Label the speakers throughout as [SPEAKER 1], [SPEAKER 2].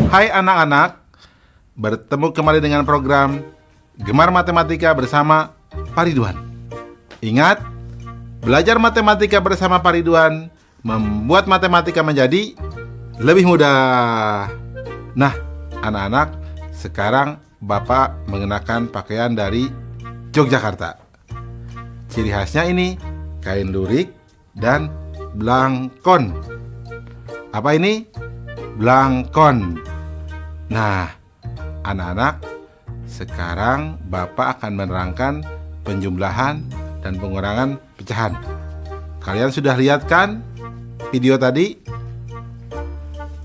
[SPEAKER 1] Hai anak-anak, bertemu kembali dengan program Gemar Matematika bersama Pak Ridwan. Ingat, belajar matematika bersama Pak Ridwan membuat matematika menjadi lebih mudah. Nah, anak-anak, sekarang Bapak mengenakan pakaian dari Yogyakarta. Ciri khasnya ini kain lurik dan blangkon. Apa ini? Blangkon. Nah, anak-anak, sekarang Bapak akan menerangkan penjumlahan dan pengurangan pecahan. Kalian sudah lihat kan video tadi?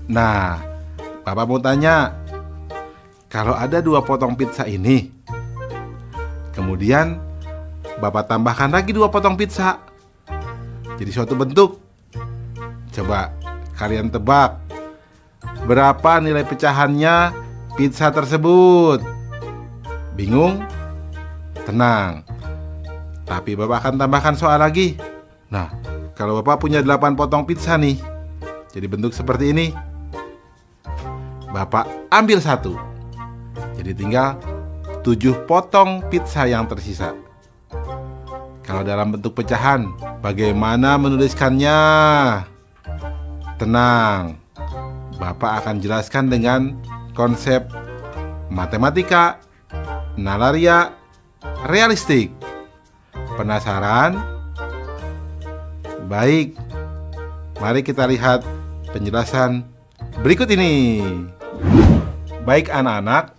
[SPEAKER 1] Nah, Bapak mau tanya, kalau ada 2 potong pizza ini, kemudian Bapak tambahkan lagi 2 potong pizza, jadi suatu bentuk. Coba kalian tebak, berapa nilai pecahannya pizza tersebut? Bingung? Tenang, tapi Bapak akan tambahkan soal lagi. Nah, kalau Bapak punya 8 potong pizza nih, jadi bentuk seperti ini, Bapak ambil 1, jadi tinggal 7 potong pizza yang tersisa. Kalau dalam bentuk pecahan, bagaimana menuliskannya? Tenang, Bapak akan jelaskan dengan konsep matematika, nalaria, realistik. Penasaran? Baik, mari kita lihat penjelasan berikut ini. Baik anak-anak,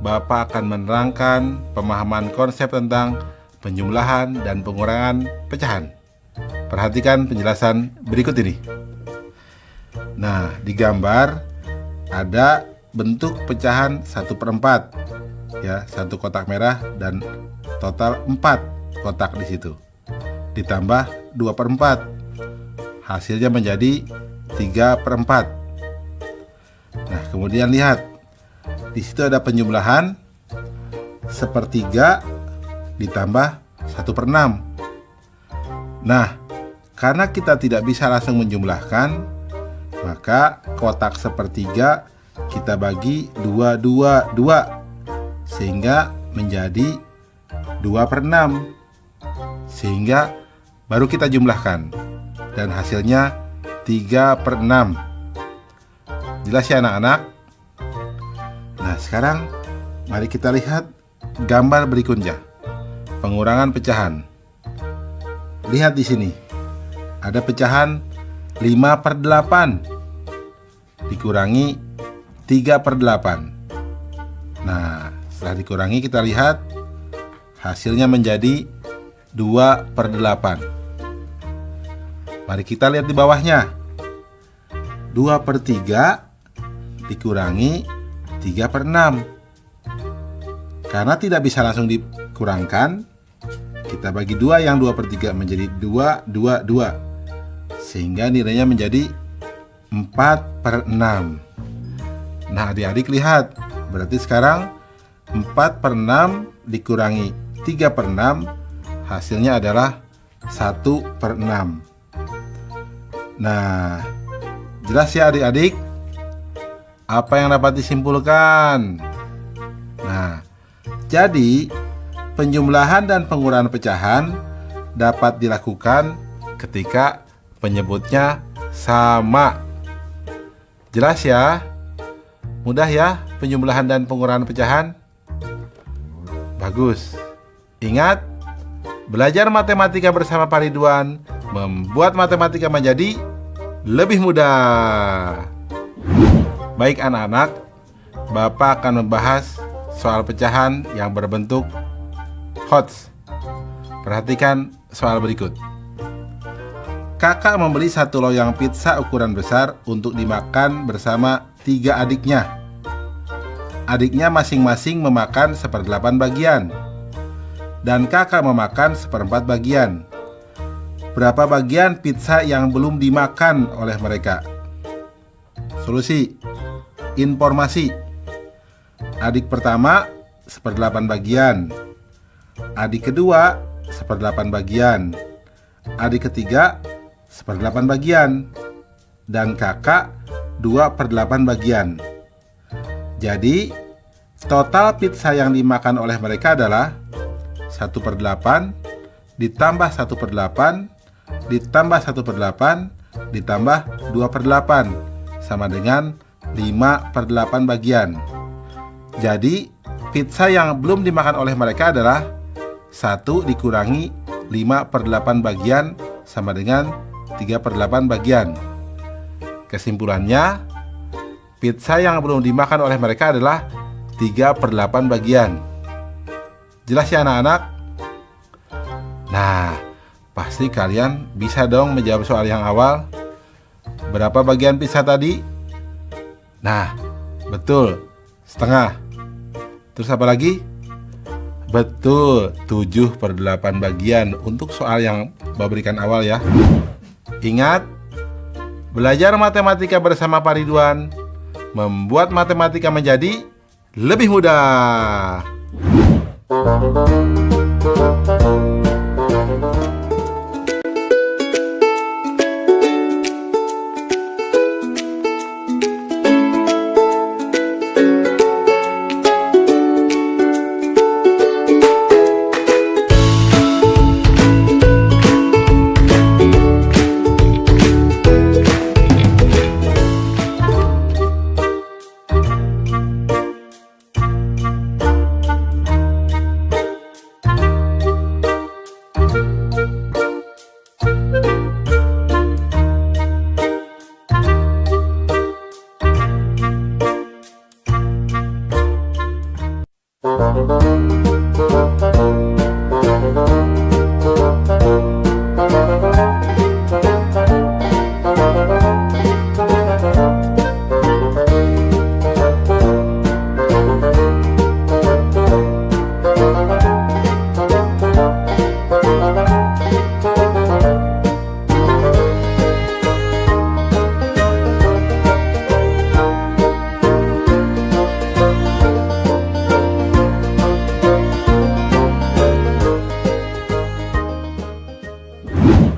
[SPEAKER 1] Bapak akan menerangkan pemahaman konsep tentang penjumlahan dan pengurangan pecahan. Perhatikan penjelasan berikut ini. Nah, di gambar ada bentuk pecahan 1/4, ya, 1 kotak merah dan total 4 kotak di situ. Ditambah 2/4, hasilnya menjadi 3/4. Nah, kemudian lihat, di situ ada penjumlahan 1/3 ditambah 1/6. Nah, karena kita tidak bisa langsung menjumlahkan, maka kotak 1/3 kita bagi 2 sehingga menjadi 2/6, sehingga baru kita jumlahkan dan hasilnya 3/6. Jelas ya anak-anak? Nah, sekarang mari kita lihat gambar berikutnya, pengurangan pecahan. Lihat di sini, ada pecahan 5/8 dikurangi 3/8. Nah, setelah dikurangi kita lihat hasilnya menjadi 2/8. Mari kita lihat di bawahnya, 2/3 dikurangi 3/6. Karena tidak bisa langsung dikurangkan, kita bagi 2 yang 2/3 menjadi 2, sehingga nilainya menjadi 4/6. Nah, adik-adik lihat, berarti sekarang 4/6 dikurangi 3/6, hasilnya adalah 1/6. Nah, jelas ya adik-adik? Apa yang dapat disimpulkan? Nah, jadi penjumlahan dan pengurangan pecahan dapat dilakukan ketika penyebutnya sama. Jelas ya? Mudah ya penjumlahan dan pengurangan pecahan? Bagus. Ingat, belajar matematika bersama Pak Ridwan membuat matematika menjadi lebih mudah. Baik anak-anak, Bapak akan membahas soal pecahan yang berbentuk HOTS. Perhatikan soal berikut. Kakak membeli 1 loyang pizza ukuran besar untuk dimakan bersama 3 adiknya. Adiknya masing-masing memakan 1/8 bagian, dan kakak memakan 1/4 bagian. Berapa bagian pizza yang belum dimakan oleh mereka? Solusi. Informasi. Adik pertama 1/8 bagian, adik kedua 1/8 bagian, adik ketiga 1/8 bagian, dan kakak 2/8 bagian. Jadi, total pizza yang dimakan oleh mereka adalah 1/8 ditambah 1/8 ditambah 1/8 ditambah 2/8 sama dengan 5/8 bagian. Jadi, pizza yang belum dimakan oleh mereka adalah 1 dikurangi 5/8 bagian sama dengan 3/8 bagian. Kesimpulannya, pizza yang belum dimakan oleh mereka adalah 3/8 bagian. Jelas ya anak-anak? Nah, pasti kalian bisa dong menjawab soal yang awal. Berapa bagian pizza tadi? Nah, betul, setengah. Terus apa lagi? Betul, 7/8 bagian untuk soal yang Bapak berikan awal ya. Ingat, belajar matematika bersama Pak Ridwan membuat matematika menjadi lebih mudah.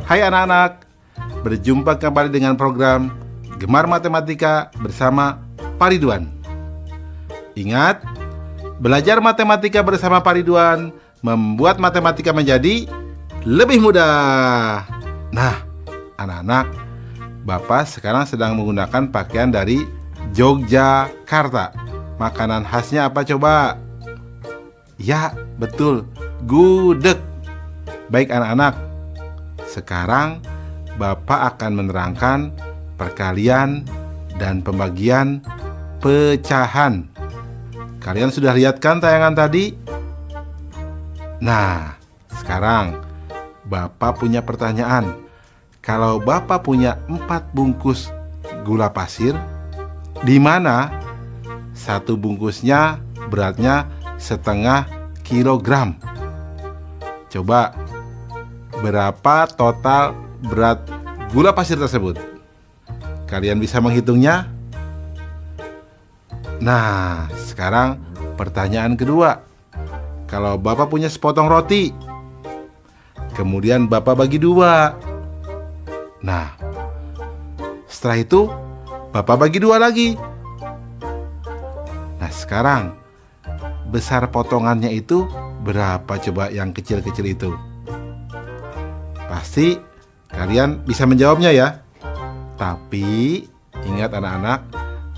[SPEAKER 1] Hai anak-anak, berjumpa kembali dengan program Gemar Matematika bersama Pak Ridwan. Ingat, belajar matematika bersama Pak Ridwan membuat matematika menjadi lebih mudah. Nah, anak-anak, Bapak sekarang sedang menggunakan pakaian dari Yogyakarta. Makanan khasnya apa coba? Ya, betul, gudeg. Baik anak-anak, sekarang Bapak akan menerangkan perkalian dan pembagian pecahan. Kalian sudah lihat kan tayangan tadi? Nah, sekarang Bapak punya pertanyaan. Kalau Bapak punya 4 bungkus gula pasir, di mana satu bungkusnya beratnya 1/2 kilogram? Coba, berapa total berat gula pasir tersebut? Kalian bisa menghitungnya? Nah, sekarang pertanyaan kedua. Kalau Bapak punya sepotong roti, kemudian Bapak bagi 2. Nah, setelah itu Bapak bagi 2 lagi. Nah, sekarang besar potongannya itu berapa coba yang kecil-kecil itu? Pasti kalian bisa menjawabnya ya. Tapi ingat anak-anak,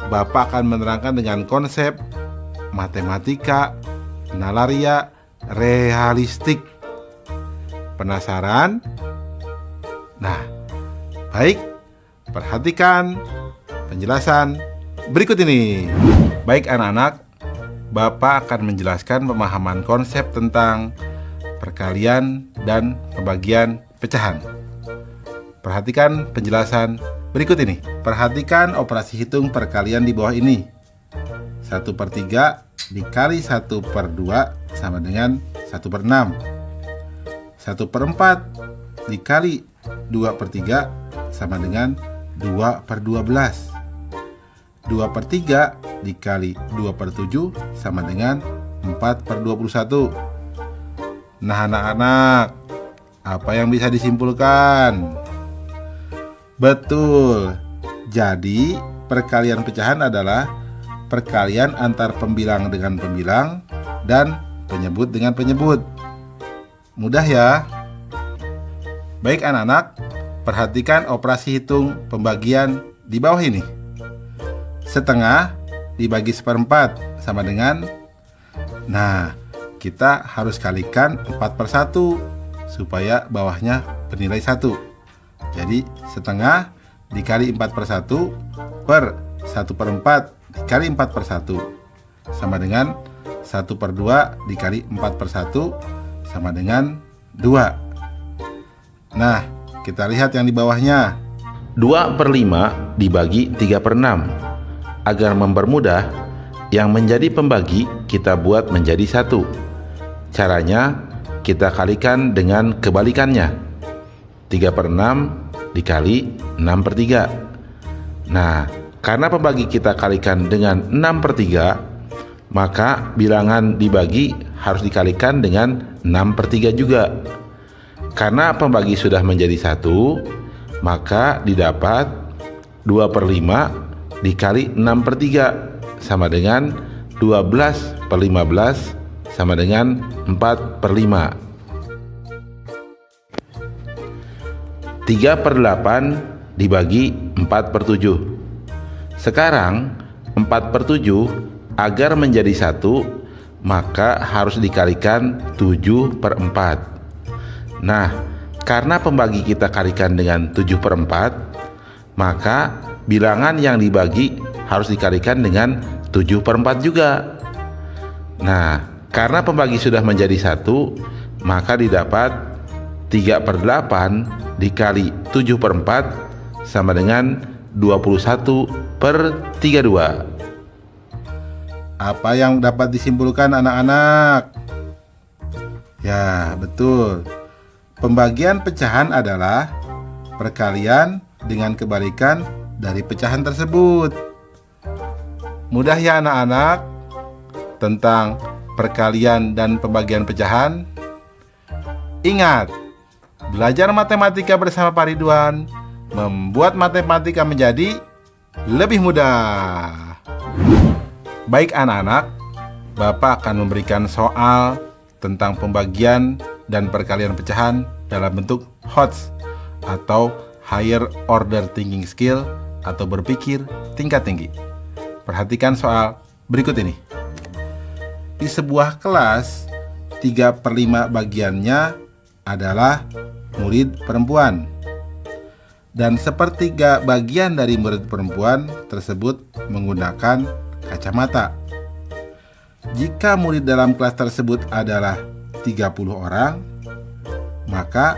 [SPEAKER 1] Bapak akan menerangkan dengan konsep matematika nalaria realistik. Penasaran? Nah, baik, perhatikan penjelasan berikut ini. Baik anak-anak, Bapak akan menjelaskan pemahaman konsep tentang perkalian dan pembagian pecahan. Perhatikan penjelasan berikut ini. Perhatikan operasi hitung perkalian di bawah ini. 1/3 dikali 1/2 sama dengan 1/6. 1/4 dikali 2/3 sama dengan 2/12. 2/3 dikali 2/7 sama dengan 4/21. Nah anak-anak, apa yang bisa disimpulkan? Betul. Jadi perkalian pecahan adalah perkalian antar pembilang dengan pembilang dan penyebut dengan penyebut. Mudah ya? Baik anak-anak, perhatikan operasi hitung pembagian di bawah ini. Setengah dibagi seperempat sama dengan, nah, kita harus kalikan 4/1 supaya bawahnya bernilai 1. Jadi setengah dikali 4/1 per 1/4 dikali 4/1 sama dengan 1/2 dikali 4/1 sama dengan 2. Nah, kita lihat yang di bawahnya.
[SPEAKER 2] 2/5 dibagi 3/6. Agar mempermudah, yang menjadi pembagi kita buat menjadi 1. Caranya, kita kalikan dengan kebalikannya. 3/6 dikali 6/3. Nah, karena pembagi kita kalikan dengan 6/3, maka bilangan dibagi harus dikalikan dengan 6/3 juga. Karena pembagi sudah menjadi 1, maka didapat 2/5 dikali 6/3 sama dengan 12/15 sama dengan 4/5. 3/8 dibagi 4/7. Sekarang 4/7 agar menjadi 1, maka harus dikalikan 7/4. Nah, karena pembagi kita kalikan dengan 7/4, maka bilangan yang dibagi harus dikalikan dengan 7/4 juga. Nah, karena pembagi sudah menjadi 1, maka didapat 3/8 dikali 7/4 sama dengan 21/32.
[SPEAKER 1] Apa yang dapat disimpulkan anak-anak? Ya, betul. Pembagian pecahan adalah perkalian dengan kebalikan dari pecahan tersebut. Mudah ya anak-anak tentang perkalian dan pembagian pecahan? Ingat, belajar matematika bersama Pak Ridwan membuat matematika menjadi lebih mudah. Baik anak-anak, Bapak akan memberikan soal tentang pembagian dan perkalian pecahan dalam bentuk HOTS atau Higher Order Thinking Skill atau berpikir tingkat tinggi. Perhatikan soal berikut ini. Di sebuah kelas, 3/5 bagiannya adalah murid perempuan. Dan sepertiga bagian dari murid perempuan tersebut menggunakan kacamata. Jika murid dalam kelas tersebut adalah 30 orang, maka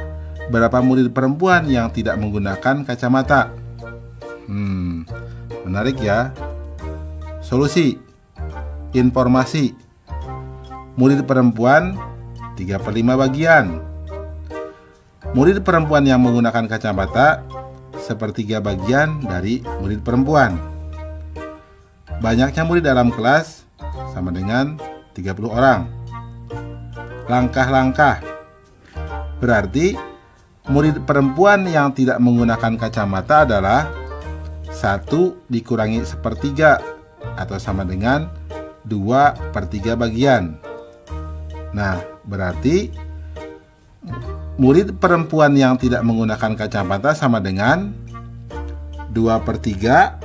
[SPEAKER 1] berapa murid perempuan yang tidak menggunakan kacamata? Menarik ya. Solusi. Informasi. Murid perempuan 3/5 bagian. Murid perempuan yang menggunakan kacamata sepertiga bagian dari murid perempuan. Banyaknya murid dalam kelas sama dengan 30 orang. Langkah-langkah. Berarti murid perempuan yang tidak menggunakan kacamata adalah 1 dikurangi sepertiga atau sama dengan 2/3 bagian. Nah, berarti murid perempuan yang tidak menggunakan kacamata sama dengan 2/3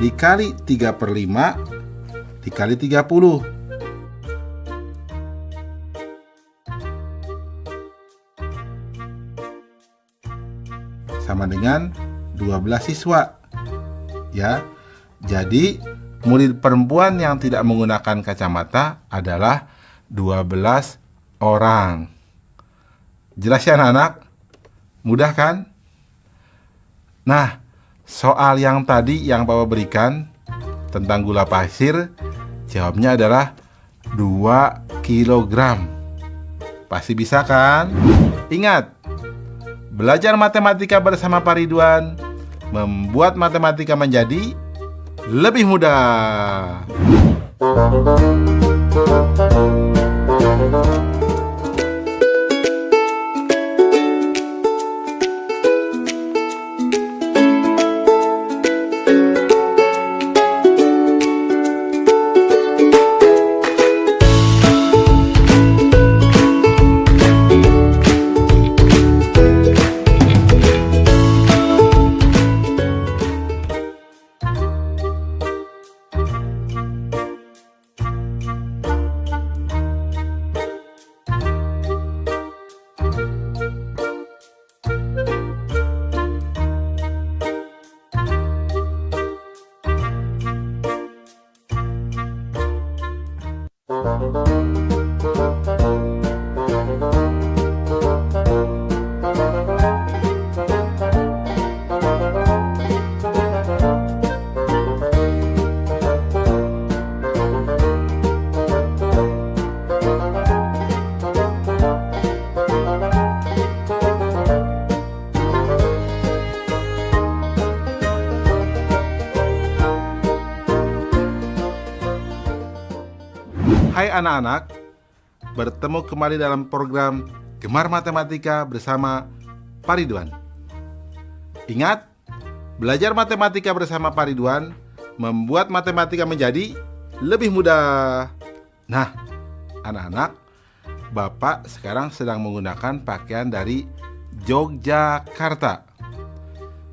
[SPEAKER 1] dikali 3/5 dikali 30. Sama dengan 12 siswa. Ya. Jadi, murid perempuan yang tidak menggunakan kacamata adalah 12 orang. Jelas ya anak-anak? Mudah kan? Nah, soal yang tadi yang Bapak berikan tentang gula pasir, jawabnya adalah 2 kilogram. Pasti bisa kan? Ingat, belajar matematika bersama Pak Ridwan membuat matematika menjadi lebih mudah. Hai anak-anak, bertemu kembali dalam program Gemar Matematika bersama Pak Ridwan. Ingat, belajar matematika bersama Pak Ridwan membuat matematika menjadi lebih mudah. Nah, anak-anak, Bapak sekarang sedang menggunakan pakaian dari Yogyakarta.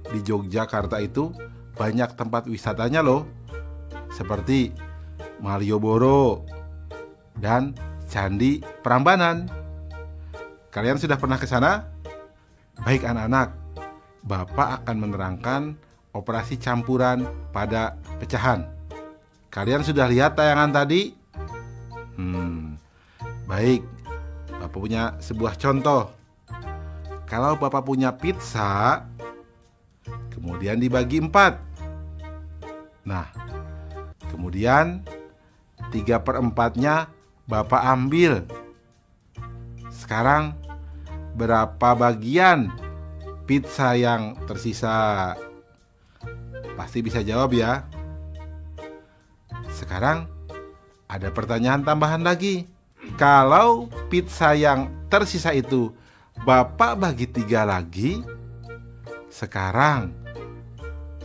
[SPEAKER 1] Di Yogyakarta itu banyak tempat wisatanya loh, seperti Malioboro dan Candi Prambanan. Kalian sudah pernah ke sana? Baik anak-anak, Bapak akan menerangkan operasi campuran pada pecahan. Kalian sudah lihat tayangan tadi? Baik, Bapak punya sebuah contoh. Kalau Bapak punya pizza, kemudian dibagi 4. Nah, kemudian 3/4-nya Bapak ambil. Sekarang berapa bagian pizza yang tersisa? Pasti bisa jawab ya. Sekarang ada pertanyaan tambahan lagi. Kalau pizza yang tersisa itu Bapak bagi 3 lagi, sekarang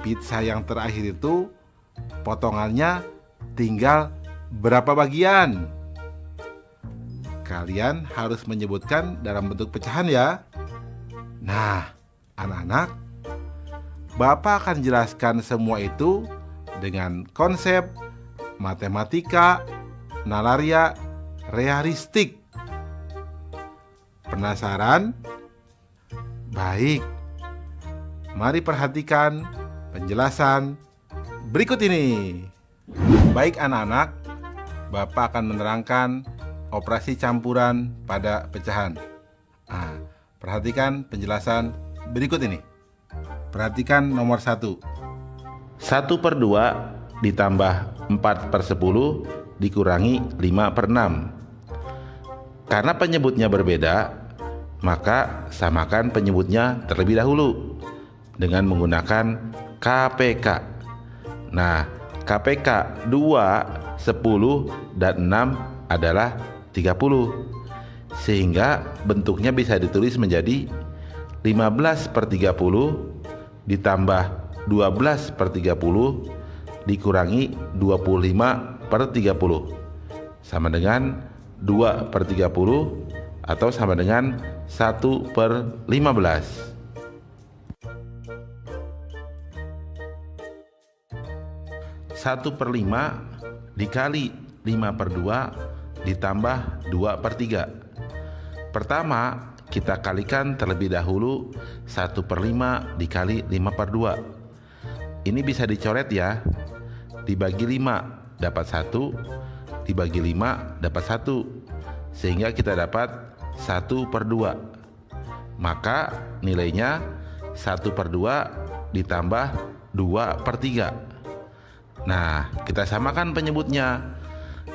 [SPEAKER 1] pizza yang terakhir itu potongannya tinggal berapa bagian? Kalian harus menyebutkan dalam bentuk pecahan ya. Nah, anak-anak, Bapak akan jelaskan semua itu dengan konsep matematika nalaria realistik. Penasaran? Baik, mari perhatikan penjelasan berikut ini. Baik anak-anak, Bapak akan menerangkan operasi campuran pada pecahan. Perhatikan penjelasan berikut ini. Perhatikan nomor 1.
[SPEAKER 2] 1/2 ditambah 4/10 dikurangi 5/6. Karena penyebutnya berbeda, maka samakan penyebutnya terlebih dahulu dengan menggunakan KPK. Nah, KPK 2, 10, dan 6 adalah 30. Sehingga bentuknya bisa ditulis menjadi 15/30 ditambah 12/30 dikurangi 25/30 sama dengan 2/30 atau sama dengan 1/15. Satu per 5 dikali 5/2 ditambah 2/3. Pertama, kita kalikan terlebih dahulu 1/5 dikali 5/2. Ini bisa dicoret ya. Dibagi 5 dapat 1, dibagi 5 dapat 1, sehingga kita dapat 1/2. Maka nilainya 1/2 ditambah 2/3. Nah, kita samakan penyebutnya.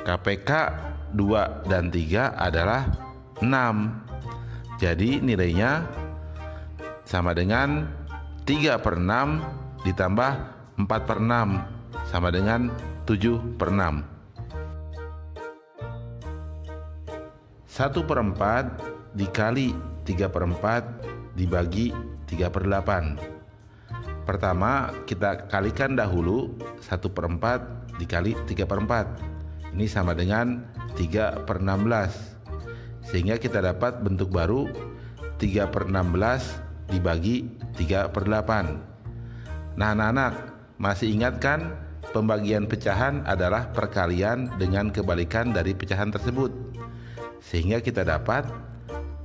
[SPEAKER 2] KPK 2 dan 3 adalah 6. Jadi nilainya sama dengan 3/6 ditambah 4/6 sama dengan 7/6. 1/4 dikali 3/4 dibagi 3/8. Pertama, kita kalikan dahulu 1/4 dikali 3/4. Ini sama dengan 3/16. Sehingga kita dapat bentuk baru 3/16 dibagi 3/8. Nah anak-anak, masih ingat kan pembagian pecahan adalah perkalian dengan kebalikan dari pecahan tersebut. Sehingga kita dapat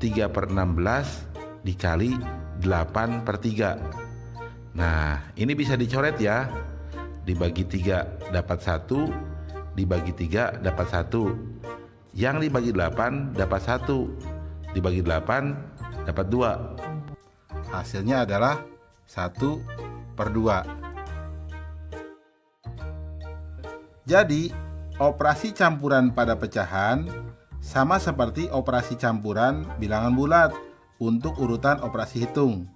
[SPEAKER 2] 3/16 dikali 8/3. Nah ini bisa dicoret ya. Dibagi 3 dapat 1, dibagi 3 dapat 1. Yang dibagi 8 dapat 1, dibagi 8 dapat 2.
[SPEAKER 1] Hasilnya adalah 1/2. Jadi, operasi campuran pada pecahan sama seperti operasi campuran bilangan bulat untuk urutan operasi hitung.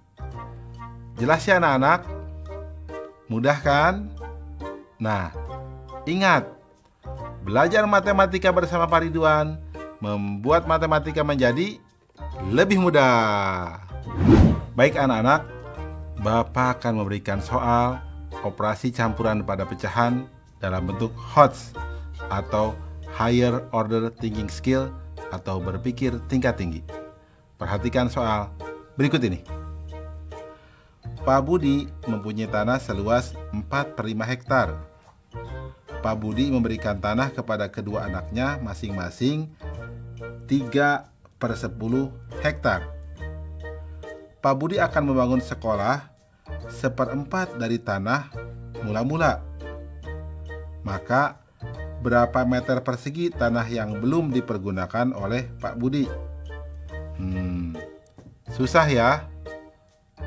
[SPEAKER 1] Jelas ya anak-anak? Mudah kan? Nah, ingat, belajar matematika bersama Pak Ridwan membuat matematika menjadi lebih mudah. Baik anak-anak, Bapak akan memberikan soal operasi campuran pada pecahan dalam bentuk HOTS atau Higher Order Thinking Skill atau berpikir tingkat tinggi. Perhatikan soal berikut ini. Pak Budi mempunyai tanah seluas 4/5 hektar. Pak Budi memberikan tanah kepada kedua anaknya masing-masing 3/10 hektar. Pak Budi akan membangun sekolah 1/4 dari tanah mula-mula. Maka berapa meter persegi tanah yang belum dipergunakan oleh Pak Budi? Susah ya?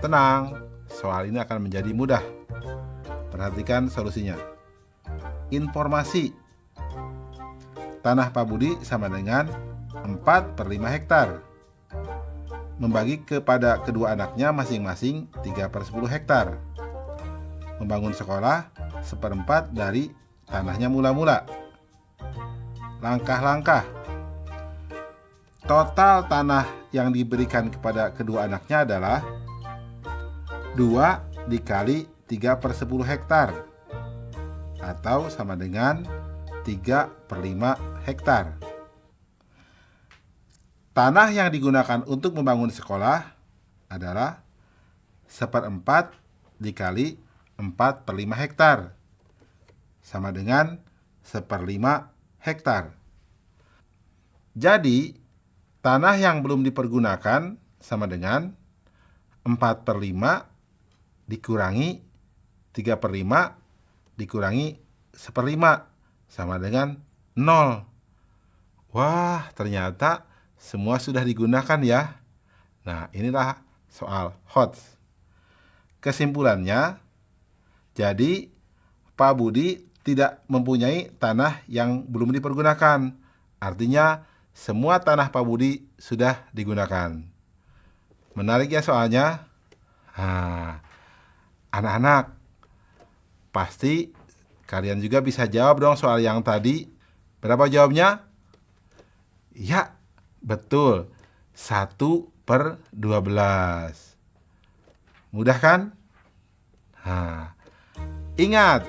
[SPEAKER 1] Tenang, soal ini akan menjadi mudah. Perhatikan solusinya. Informasi. Tanah Pak Budi sama dengan 4/5 hektar. Membagi kepada kedua anaknya masing-masing 3/10 hektar. Membangun sekolah 1/4 dari tanahnya mula-mula. Langkah-langkah. Total tanah yang diberikan kepada kedua anaknya adalah 2 dikali 3/10 hektar atau sama dengan 3/5 hektar. Tanah yang digunakan untuk membangun sekolah adalah 1/4 dikali 4/5 hektar sama dengan 1/5 hektar. Jadi, tanah yang belum dipergunakan sama dengan 4/5 dikurangi 3/5 dikurangi 1/5 sama dengan 0. Wah, ternyata semua sudah digunakan ya. Nah, inilah soal HOTS. Kesimpulannya, jadi Pak Budi tidak mempunyai tanah yang belum dipergunakan. Artinya, semua tanah Pak Budi sudah digunakan. Menarik ya soalnya? Anak-anak, pasti kalian juga bisa jawab dong soal yang tadi. Berapa jawabnya? Ya, betul. 1/12. Mudah kan? Ingat,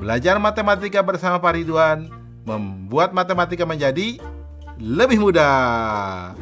[SPEAKER 1] belajar matematika bersama Pak Ridwan membuat matematika menjadi lebih mudah.